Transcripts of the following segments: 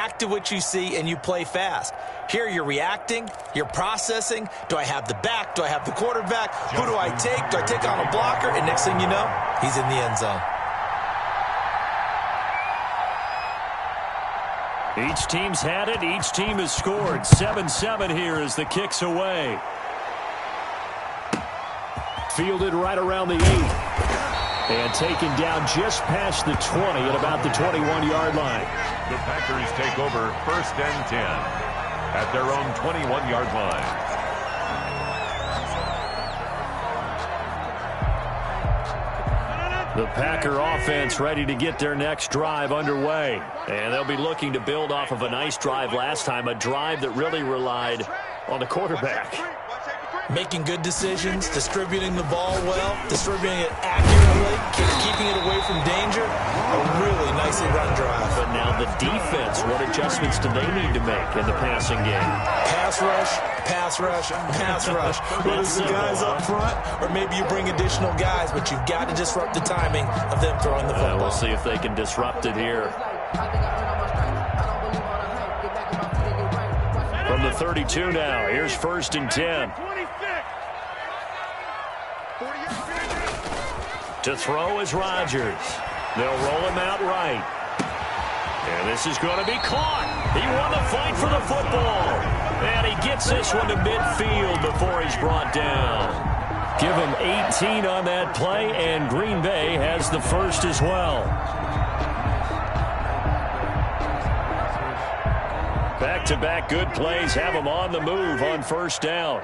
react to what you see and you play fast. Here you're reacting, you're processing. Do I have the back? Do I have the quarterback? Who do I take? Do I take on a blocker? And next thing you know, he's in the end zone. Each team's had it. Each team has scored. 7-7 here as the kick's away. Fielded right around the 8. And taken down just past the 20 at about the 21-yard line. The Packers take over 1st and 10 at their own 21-yard line. The Packer offense ready to get their next drive underway. And they'll be looking to build off of a nice drive last time, a drive that really relied on the quarterback. Making good decisions, distributing the ball well, distributing it accurately, keeping it away from danger. A really nicely run drive. But now the defense, what adjustments do they need to make in the passing game? Pass rush, pass rush, pass rush. Whether it's the guys up front or maybe you bring additional guys, but you've got to disrupt the timing of them throwing the football. We'll see if they can disrupt it here. From the 32 now, here's 1st and 10. To throw is Rodgers. They'll roll him out right. And this is going to be caught. He won the fight for the football. And he gets this one to midfield before he's brought down. Give him 18 on that play, and Green Bay has the first as well. Back-to-back good plays have him on the move on 1st down.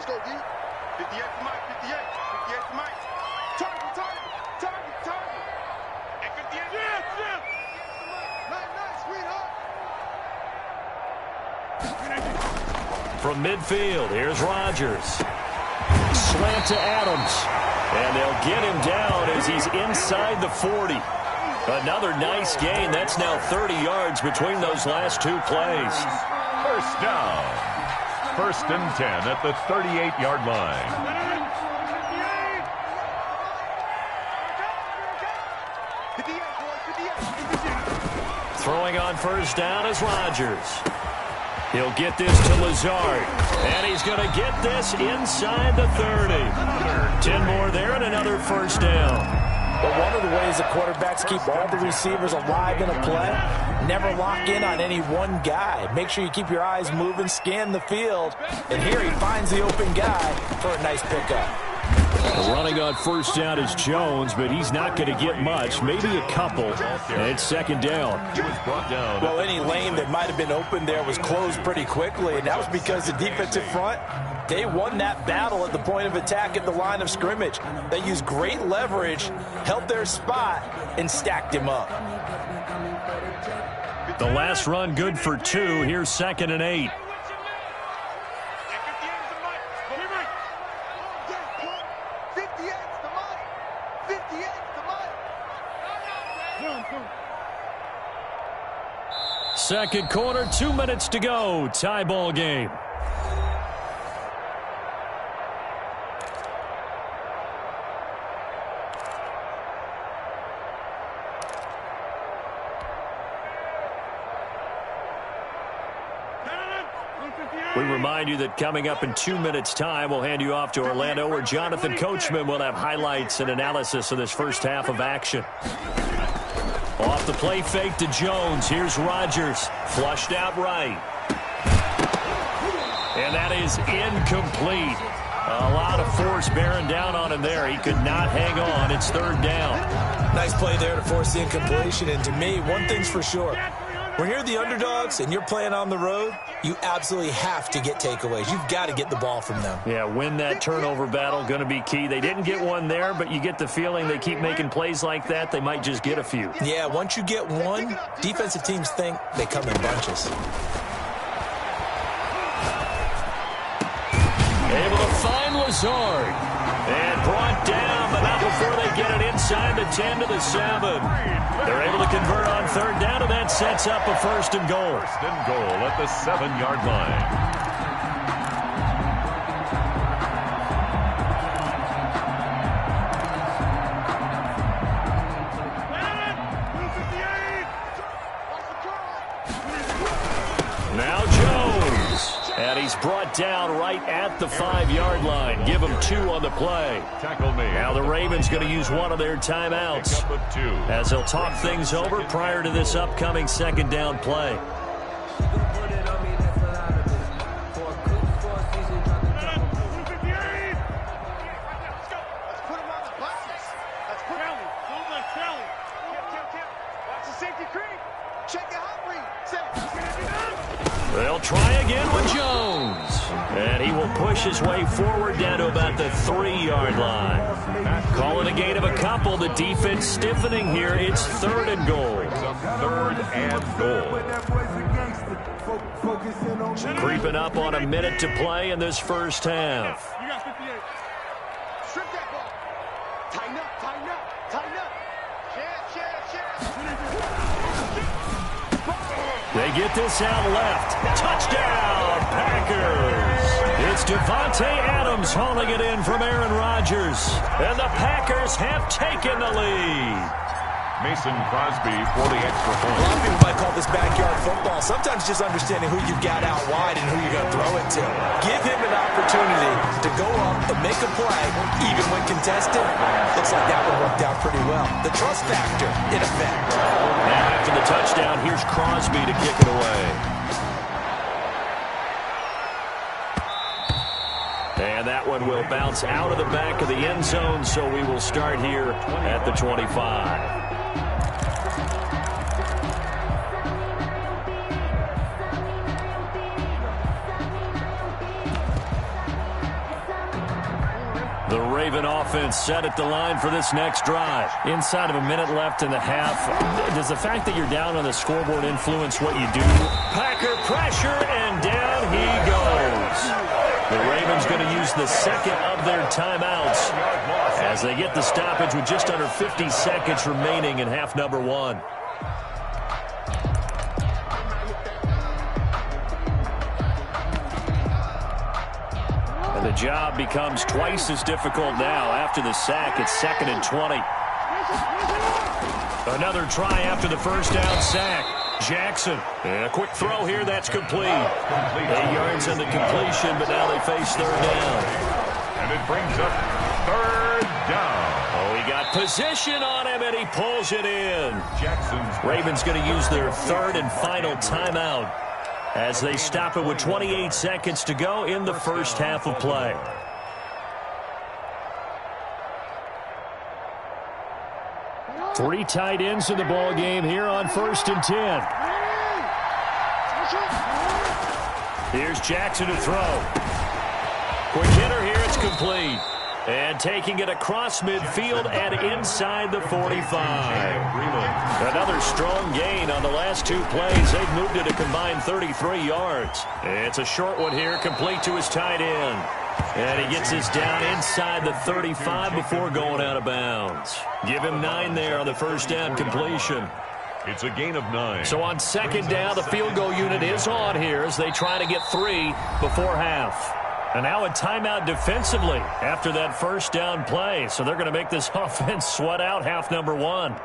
From midfield, here's Rodgers. Slant to Adams. And they'll get him down as he's inside the 40. Another nice gain. That's now 30 yards between those last 2 plays. 1st down. 1st and 10 at the 38-yard line. Throwing on 1st down is Rodgers. He'll get this to Lazard. And he's going to get this inside the 30. 10 more there and another 1st down. But one of the ways the quarterbacks keep all the receivers alive in a play, never lock in on any one guy. Make sure you keep your eyes moving, scan the field. And here he finds the open guy for a nice pickup. Running on 1st down is Jones, but he's not going to get much, maybe a couple. And it's 2nd down. Well, any lane that might have been open there was closed pretty quickly, and that was because the defensive front, they won that battle at the point of attack at the line of scrimmage. They used great leverage, held their spot, and stacked him up. The last run good for 2. Here's 2nd and 8. Second quarter, 2 minutes to go. Tie ball game. We remind you that coming up in 2 minutes' time, we'll hand you off to Orlando, where Jonathan Coachman will have highlights and analysis of this first half of action. Off the play fake to Jones. Here's Rodgers. Flushed out right. And that is incomplete. A lot of force bearing down on him there. He could not hang on. It's 3rd down. Nice play there to force the incompletion. And to me, one thing's for sure. When you're the underdogs and you're playing on the road, you absolutely have to get takeaways. You've got to get the ball from them. Yeah, win that turnover battle, going to be key. They didn't get one there, but you get the feeling they keep making plays like that, they might just get a few. Yeah, once you get one, defensive teams think they come in bunches. Able to find Lazard. And brought down, but not before they get it inside the 10 to the 7. They're able to convert on 3rd down, and that sets up a 1st and goal. 1st and goal at the 7-yard line. Now Jones. And he's brought down right at the 5-yard line. Give him 2 on the play. Tackle me. Now the Ravens going to use one of their timeouts as they'll talk things over prior to this upcoming second down play. They'll try again with Jones. And he will push his way forward down to about the 3-yard line. Call it a gain of a couple. The defense stiffening here. It's 3rd and goal. 3rd and goal. Creeping up on a minute to play in this first half. You got 58. Strip that ball. Tighten up, tighten up, tighten up. They get this out left. Touchdown, Packers. It's Devontae Adams hauling it in from Aaron Rodgers. And the Packers have taken the lead. Mason Crosby for the extra point. A lot of people might call this backyard football. Sometimes just understanding who you've got out wide and who you're going to throw it to. Give him an opportunity to go up and make a play, even when contested. Looks like that one worked out pretty well. The trust factor in effect. Now after the touchdown, here's Crosby to kick it away. And that one will bounce out of the back of the end zone, so we will start here at the 25. The Raven offense set at the line for this next drive. Inside of a minute left in the half, does the fact that you're down on the scoreboard influence what you do? Packer pressure, and down he goes. The Ravens going to use the second of their timeouts as they get the stoppage with just under 50 seconds remaining in half number 1. And the job becomes twice as difficult now after the sack. It's 2nd and 20. Another try after the first down sack. Jackson, and a quick throw here, that's complete. 8 yards on the completion, but now they face 3rd down. And it brings up 3rd down. Oh, he got position on him, and he pulls it in. Jackson's Ravens going to use their 3rd and final timeout as they stop it with 28 seconds to go in the first half of play. Three tight ends in the ball game here on 1st and 10. Here's Jackson to throw. Quick hitter here, it's complete. And taking it across midfield and inside the 45. Another strong gain on the last 2 plays. They've moved it a combined 33 yards. It's a short one here, complete to his tight end. And he gets this down inside the 35 before going out of bounds. Give him 9 there on the first down completion. It's a gain of 9. So on 2nd down, the field goal unit is on here as they try to get 3 before half. And now a timeout defensively after that first down play. So they're going to make this offense sweat out half number 1.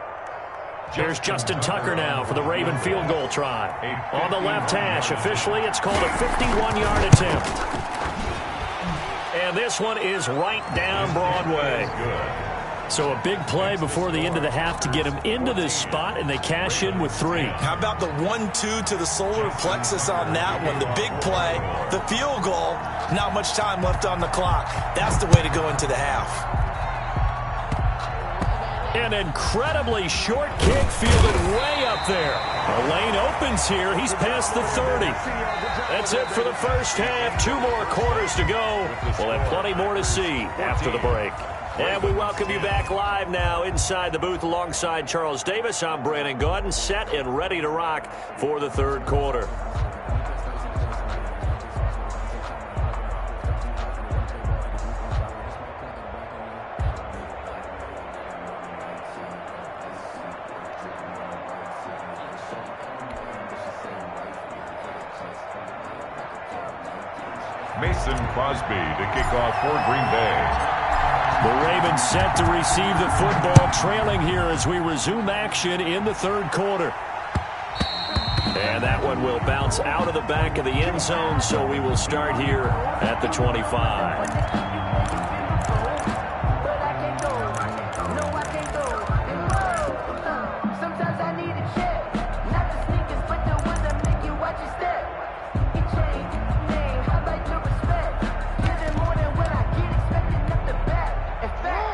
Here's Justin Tucker now for the Raven field goal try. On the left hash, officially it's called a 51-yard attempt. And this one is right down Broadway. So a big play before the end of the half to get him into this spot, and they cash in with 3. How about the 1-2 to the solar plexus on that one? The big play, the field goal, not much time left on the clock. That's the way to go into the half. An incredibly short kick fielded way up there. The lane opens here. He's past the 30. That's it for the first half. 2 more quarters to go. We'll have plenty more to see after the break. And we welcome you back live now inside the booth alongside Charles Davis. I'm Brandon Gaudin, set and ready to rock for the 3rd quarter. Mason Crosby to kick off for Green Bay. The Ravens set to receive the football, trailing here as we resume action in the 3rd quarter. And that one and will bounce out of the back of the end zone, so we will start here at the 25.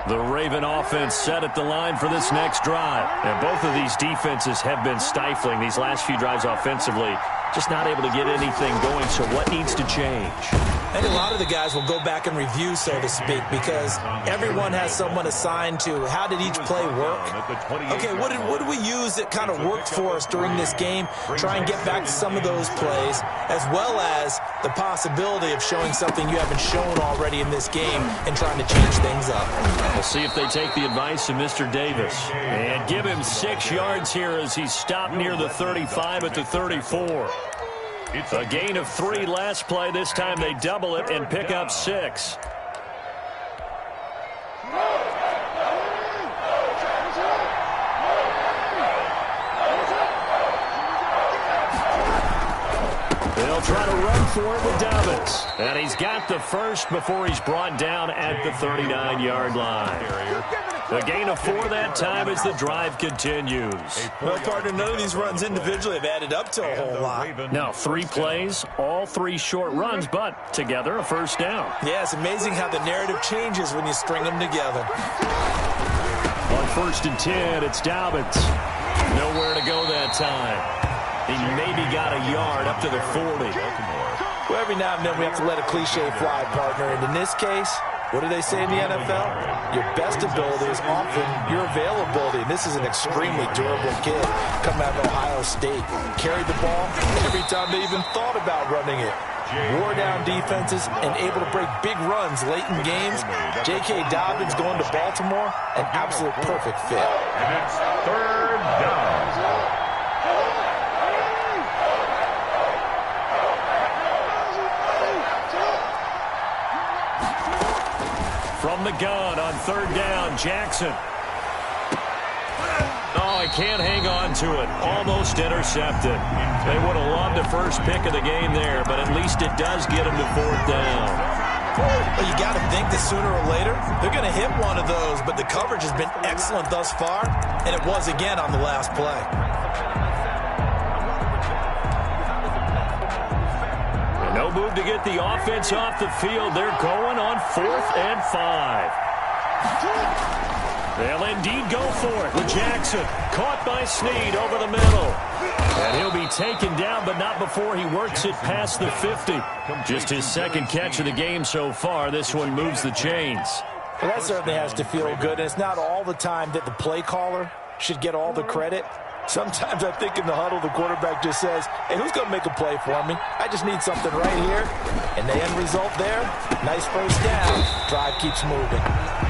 The Raven offense set at the line for this next drive. And both of these defenses have been stifling these last few drives offensively. Just not able to get anything going, so what needs to change? I think a lot of the guys will go back and review, so to speak, because everyone has someone assigned to how did each play work. Okay, what did we use that kind of worked for us during this game? Try and get back to some of those plays, as well as the possibility of showing something you haven't shown already in this game and trying to change things up. We'll see if they take the advice of Mr. Davis and give him 6 yards here as he's stopped near the 35 at the 34. It's a gain of 3 last play. This time they double it and pick up 6. They'll try to run for it with Dobbins. And he's got the first before he's brought down at the 39-yard line. A gain of 4 that time as the drive continues. Well, partner, none of these runs individually have added up to a whole lot. Now, 3 plays, all 3 short runs, but together a first down. Yeah, it's amazing how the narrative changes when you string them together. On 1st and 10, it's Dobbins. Nowhere to go that time. He maybe got a yard up to the 40. Well, every now and then we have to let a cliche fly, partner. And in this case, what do they say in the NFL? Your best ability is often your availability. And this is an extremely durable kid coming out of Ohio State. Carried the ball every time they even thought about running it. Wore down defenses and able to break big runs late in games. J.K. Dobbins going to Baltimore, an absolute perfect fit. And it's 3rd down. From the gun on 3rd down, Jackson. Oh, he can't hang on to it. Almost intercepted. They would have loved the first pick of the game there, but at least it does get him to 4th down. Well, you got to think that sooner or later they're going to hit one of those, but the coverage has been excellent thus far, and it was again on the last play. No move to get the offense off the field. They're going on 4th and 5. They'll indeed go for it with Jackson. Caught by Snead over the middle. And he'll be taken down, but not before he works it past the 50. Just his 2nd catch of the game so far. This one moves the chains. Well, that certainly has to feel good. And it's not all the time that the play caller should get all the credit. Sometimes I think in the huddle, the quarterback just says, hey, who's going to make a play for me? I just need something right here. And the end result there, nice first down. Drive keeps moving.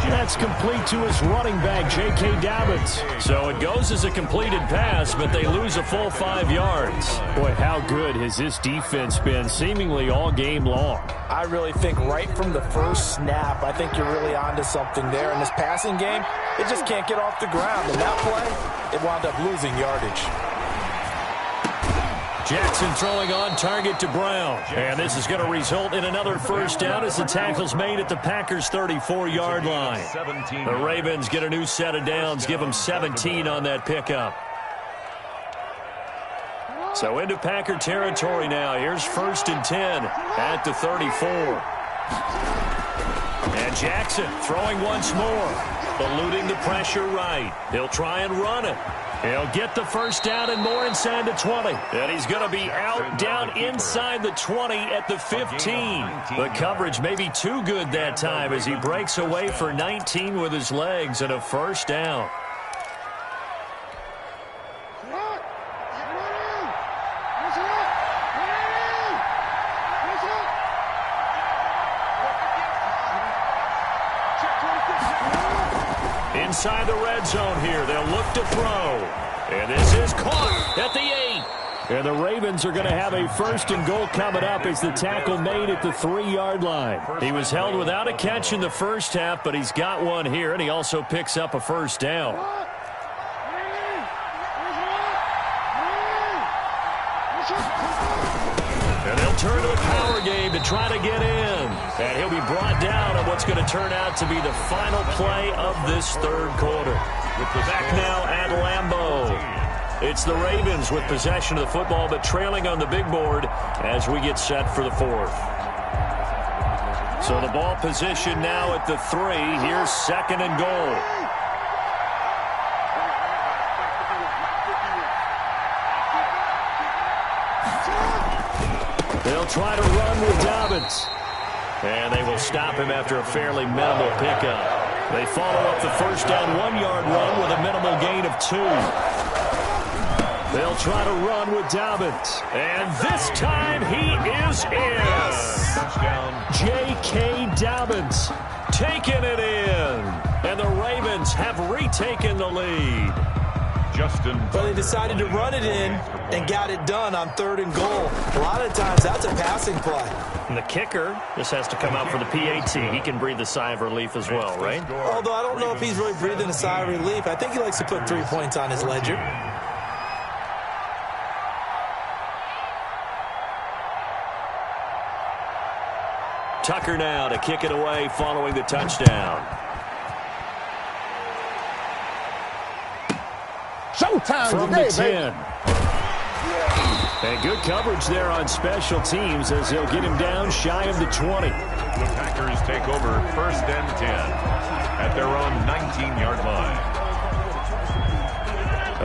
That's complete to his running back, J.K. Dobbins. So it goes as a completed pass, but they lose a full 5 yards. Boy, how good has this defense been seemingly all game long? I really think right from the first snap, I think you're really onto something there. In this passing game, it just can't get off the ground. And that play, it wound up losing yardage. Jackson throwing on target to Brown. And this is going to result in another first down as the tackle's made at the Packers' 34-yard line. The Ravens get a new set of downs, give them 17 on that pickup. So into Packer territory now. Here's 1st and 10 at the 34. And Jackson throwing once more, eluding the pressure right. He'll try and run it. He'll get the first down and more inside the 20. And he's going to be out down inside the 20 at the 15. The coverage may be too good that time as he breaks away for 19 with his legs and a first down. Inside the red zone here. They'll look to throw. And this is caught at the 8. And the Ravens are going to have a 1st and goal coming up as the tackle made at the 3-yard line. He was held without a catch in the first half, but he's got one here, and he also picks up a first down. turn to the power game to try to get in. And he'll be brought down on what's going to turn out to be the final play of this third quarter. Back now at Lambeau. It's the Ravens with possession of the football, but trailing on the big board as we get set for the fourth. So the ball position now at the 3. Here's second and goal. They'll try to run with Dobbins. And they will stop him after a fairly minimal pickup. They follow up the first down 1-yard run with a minimal gain of 2. They'll try to run with Dobbins. And this time he is in. J.K. Dobbins taking it in. And the Ravens have retaken the lead. But they decided to run it in and got it done on 3rd and goal. A lot of times that's a passing play. And the kicker, this has to come out for the PAT. He can breathe a sigh of relief as well, right? Although I don't know if he's really breathing a sigh of relief. I think he likes to put 3 points on his ledger. Tucker now to kick it away following the touchdown. Showtime From today, the 10. And good coverage there on special teams as he'll get him down shy of the 20. The Packers take over 1st and 10 at their own 19-yard line.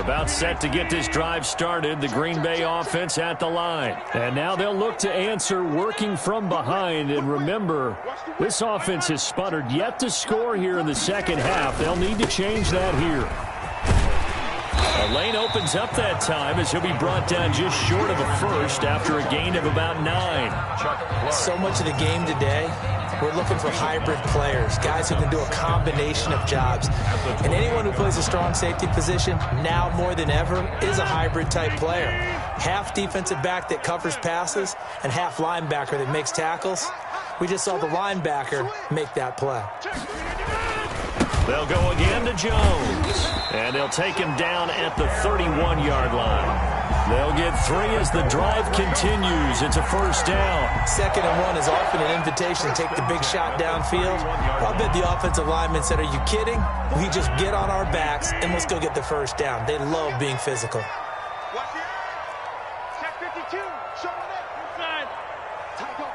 About set to get this drive started, the Green Bay offense at the line. And now they'll look to answer working from behind. And remember, this offense has sputtered yet to score here in the second half. They'll need to change that here. A lane opens up that time as he'll be brought down just short of a first after a gain of about 9. So much of the game today, we're looking for hybrid players, guys who can do a combination of jobs. And anyone who plays a strong safety position, now more than ever, is a hybrid type player. Half defensive back that covers passes and half linebacker that makes tackles. We just saw the linebacker make that play. They'll go again to Jones. And they'll take him down at the 31-yard line. They'll get 3 as the drive continues. It's a first down. 2nd and 1 is often an invitation to take the big shot downfield. I'll bet the offensive linemen said, are you kidding? We just get on our backs and let's go get the first down. They love being physical. Watch it. Check 52. Show it up. Inside. Tight go.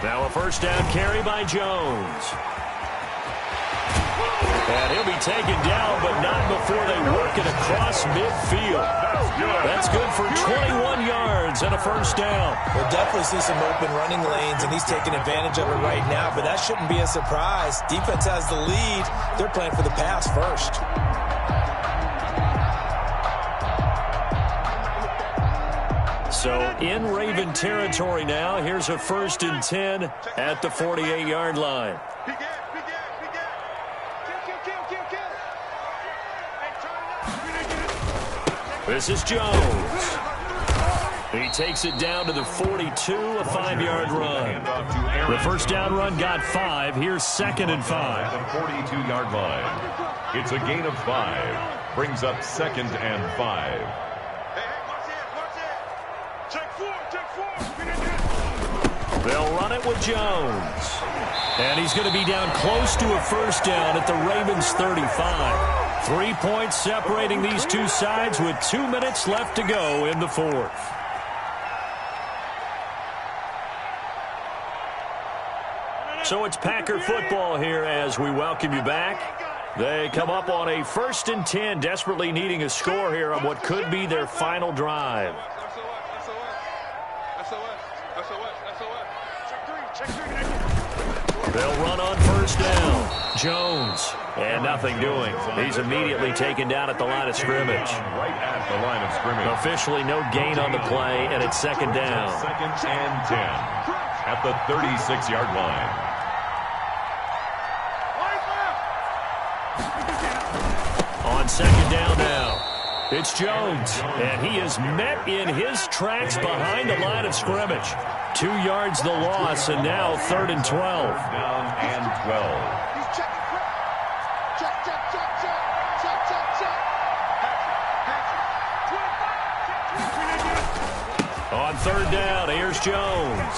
Now a first down carry by Jones. And he'll be taken down, but not before they work it across midfield. That's good for 21 yards and a first down. We'll definitely see some open running lanes, and he's taking advantage of it right now, but that shouldn't be a surprise. Defense has the lead. They're playing for the pass first. So in Raven territory now, here's a 1st and 10 at the 48-yard line. This is Jones. He takes it down to the 42, a 5-yard run. The first down run got 5. Here's 2nd and 5. The 42-yard line. It's a gain of 5. Brings up 2nd and 5. They'll run it with Jones. And he's going to be down close to a first down at the Ravens 35. 3 points separating these two sides with 2 minutes left to go in the fourth. So it's Packer football here as we welcome you back. They come up on a 1st and 10, desperately needing a score here on what could be their final drive. They'll run on first down. Jones. And nothing doing. He's immediately taken down at the line of scrimmage. Right at the line of scrimmage. Officially no gain on the play, and it's 2nd down. 2nd and 10 at the 36-yard line. On 2nd down now. It's Jones, and he is met in his tracks behind the line of scrimmage. 2 yards the loss, and now 3rd and 12. Down and 12. On third down, here's Jones.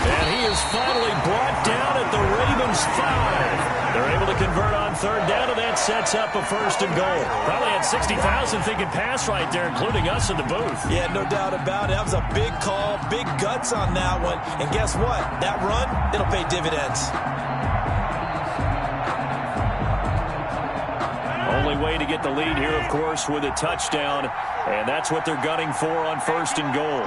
And he is finally brought down at the Ravens' 5. They're able to convert on third down, and that sets up a 1st and goal. Probably had 60,000 thinking pass right there, including us in the booth. Yeah, no doubt about it. That was a big call, big guts on that one. And guess what? That run, it'll pay dividends. Only way to get the lead here, of course, with a touchdown. And that's what they're gunning for on 1st and goal.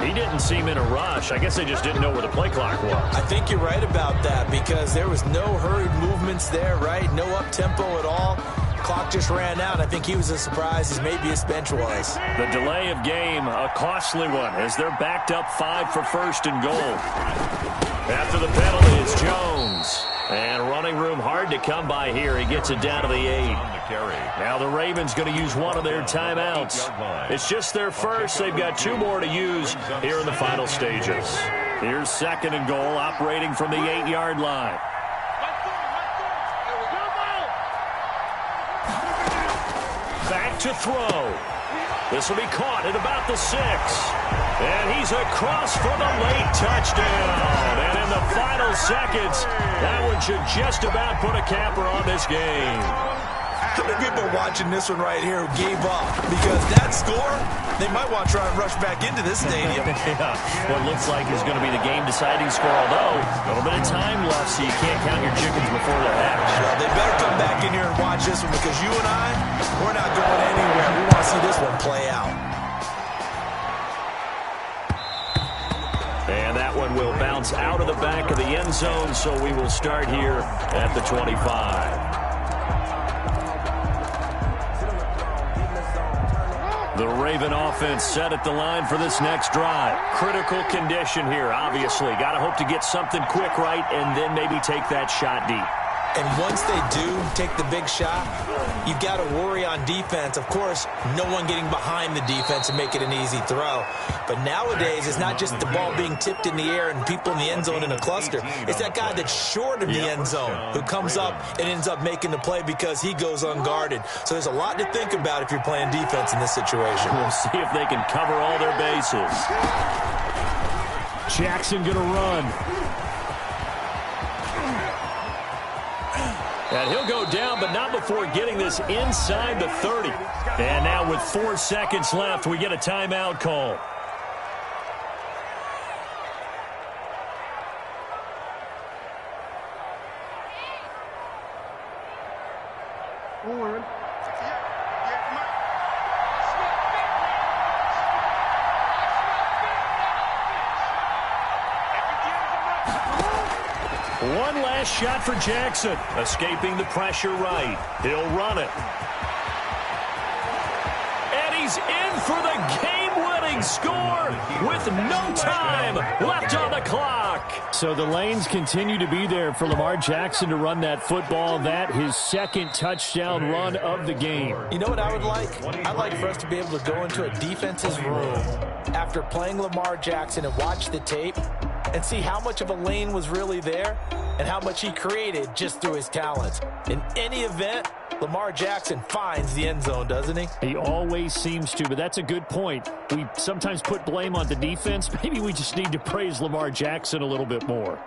He didn't seem in a rush. I guess they just didn't know where the play clock was. I think you're right about that because there was no hurried movements there, right? No up-tempo at all. Clock just ran out. I think he was as surprised as maybe his bench was. The delay of game, a costly one, as they're backed up 5 for 1st and goal. After the penalty, it's Jones. And running room hard to come by here. He gets it down to the 8. Now the Ravens going to use one of their timeouts. It's just their first. They've got 2 more to use here in the final stages. Here's 2nd and goal, operating from the 8-yard line. Back to throw. This will be caught at about the 6. And he's across for the late touchdown. And in the final seconds, that one should just about put a capper on this game. How many people are watching this one right here who gave up? Because that score, they might want to try and rush back into this stadium. Yeah, what looks like is going to be the game-deciding score, although a little bit of time left, so you can't count your chickens before they're hatched. Well, they better come back in here and watch this one because you and I, we're not going anywhere. We want to see this one play out. And that one will bounce out of the back of the end zone, so we will start here at the 25. The Raven offense set at the line for this next drive. Critical condition here, obviously. Got to hope to get something quick right and then maybe take that shot deep. And once they do take the big shot, you've got to worry on defense. Of course, no one getting behind the defense and make it an easy throw. But nowadays, it's not just the ball being tipped in the air and people in the end zone in a cluster. It's that guy that's short of the end zone who comes up and ends up making the play because he goes unguarded. So there's a lot to think about if you're playing defense in this situation. We'll see if they can cover all their bases. Jackson going to run. And he'll go down, but not before getting this inside the 30. And now with 4 seconds left, we get a timeout call. One last shot for Jackson. Escaping the pressure right. He'll run it. And he's in for the game-winning score with no time left on the clock. So the lanes continue to be there for Lamar Jackson to run that football. That his 2nd touchdown run of the game. You know what I would like? I'd like for us to be able to go into a defense's room after playing Lamar Jackson and watch the tape and see how much of a lane was really there and how much he created just through his talents. In any event, Lamar Jackson finds the end zone, doesn't he? He always seems to, but that's a good point. We sometimes put blame on the defense. Maybe we just need to praise Lamar Jackson a little bit more.